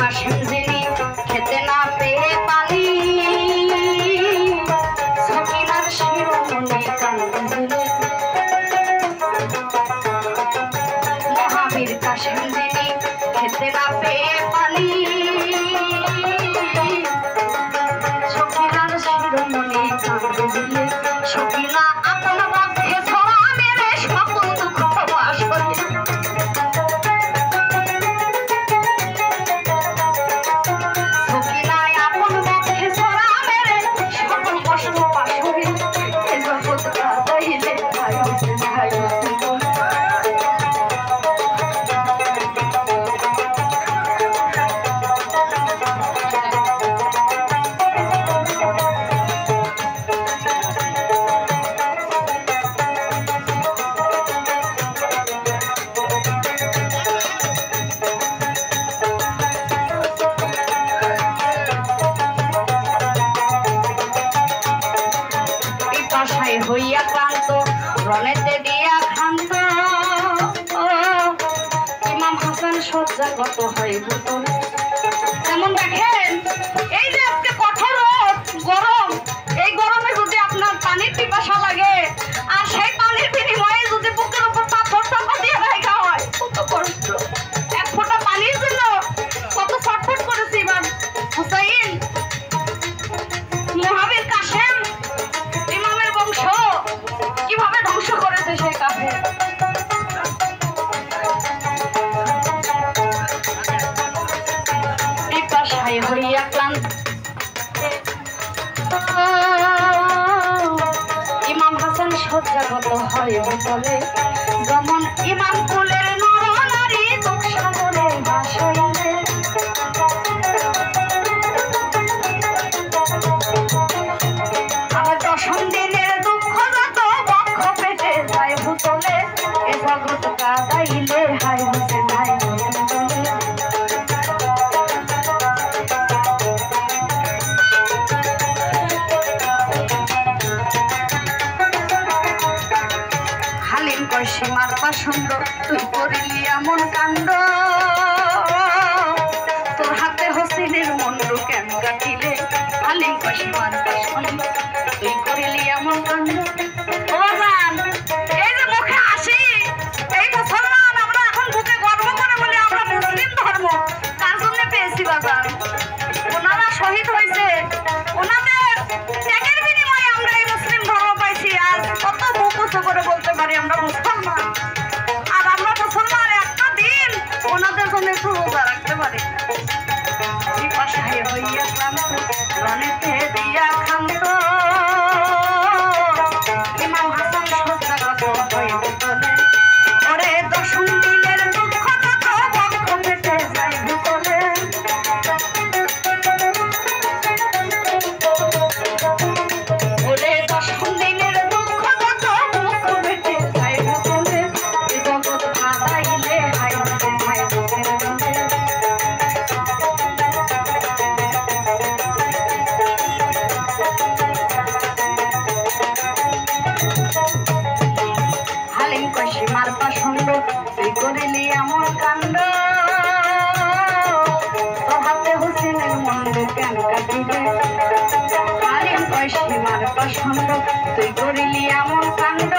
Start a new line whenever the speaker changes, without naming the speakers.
কাশেম যিনি খেতে না পেয়ে পানি সকিনার শিরোমণি কান্দে মহাবীর কাশেম যিনি খেতে না পেয়ে পানি সকিনার শিরোমণি কান্দে সকিনা আপন মধ্যে ছড়া মেরে সকল দুঃখ বাস করে হইয়া ক্লান্ত রনেতে দিয়া খান্ত ইমাম হাসান শয্যাগত হয় বোতলে যেমন দেখেন এই যে আজকে কঠোর গরম এই গরমে যদি আপনার পানির পিপাসা লাগে আর সেই পানির বিনিময়ে যদি বুকের উপর পাথর চাপা দিয়ে রাখা হয় কত কষ্ট এক ফোঁটা পানির জন্য কত ছটফট করেছে ইমাম হুসাইন মহাবীর কাশেম ইমামের বংশ কিভাবে ধ্বংস করেছে সেই কাফের পিপাসায় হইয়া ক্লান্ত ইমাম হাসান শয্যাগত হয় বোতলে যেমন ইমাম কুলের নরনারী দুঃখ সাগরে ভাসাইলে আমার 10 দিনের দুঃখ যত বক্ষ পেটে যায় বোতলে এ জগৎ কাঁদাইলে হায় হোসেন হায় হালিম কয় সীমার পাষণ্ড তুই করিলি এমন কাণ্ড তোর হাতে হোসেনের মন্ড কেন কাটিলে হালিম কয় সীমার পাষণ্ড তুই করিলি এমন কাণ্ড ও জান এই যে মুখে আসি এই মুসলমান আমরা এখন বুকে গর্ব করে বলি আমরা মুসলিম ধর্ম তার জন্য পেয়েছি বাজার ওনারা শহীদ হয়েছে ওনাদের ত্যাগের বিনিময়ে আমরা এই মুসলিম ধর্ম পাইছি আজ কত মুখ উঁচু করে বলতে পারি আমরা মুসলমান আর আমরা মুসলমান একটা দিন ওনাদের জন্য একটু রোজা রাখতে পারি পিপাসায় হইয়া ক্লান্ত রনেতে দিয়া খান্ত ইমাম হাসান শয্যাগত হয় বোতলে ওরে 10 দিনের দুঃখ যত বক্ষ পেটে যায় বোতলে ওরে 10 দিনের দুঃখ যত বক্ষ পেটে যায় বোতলে এ জগৎ কাঁদাইলে হায় হোসেন হায় হোসেন হালিম কয় সীমার পাষণ্ড তুই করিলি এমন কাণ্ড তোর হাতে হোসেনের মন্ড কেন কাটিলে হালিম কয় সীমার পাষণ্ড তুই করিলি এমন কাণ্ড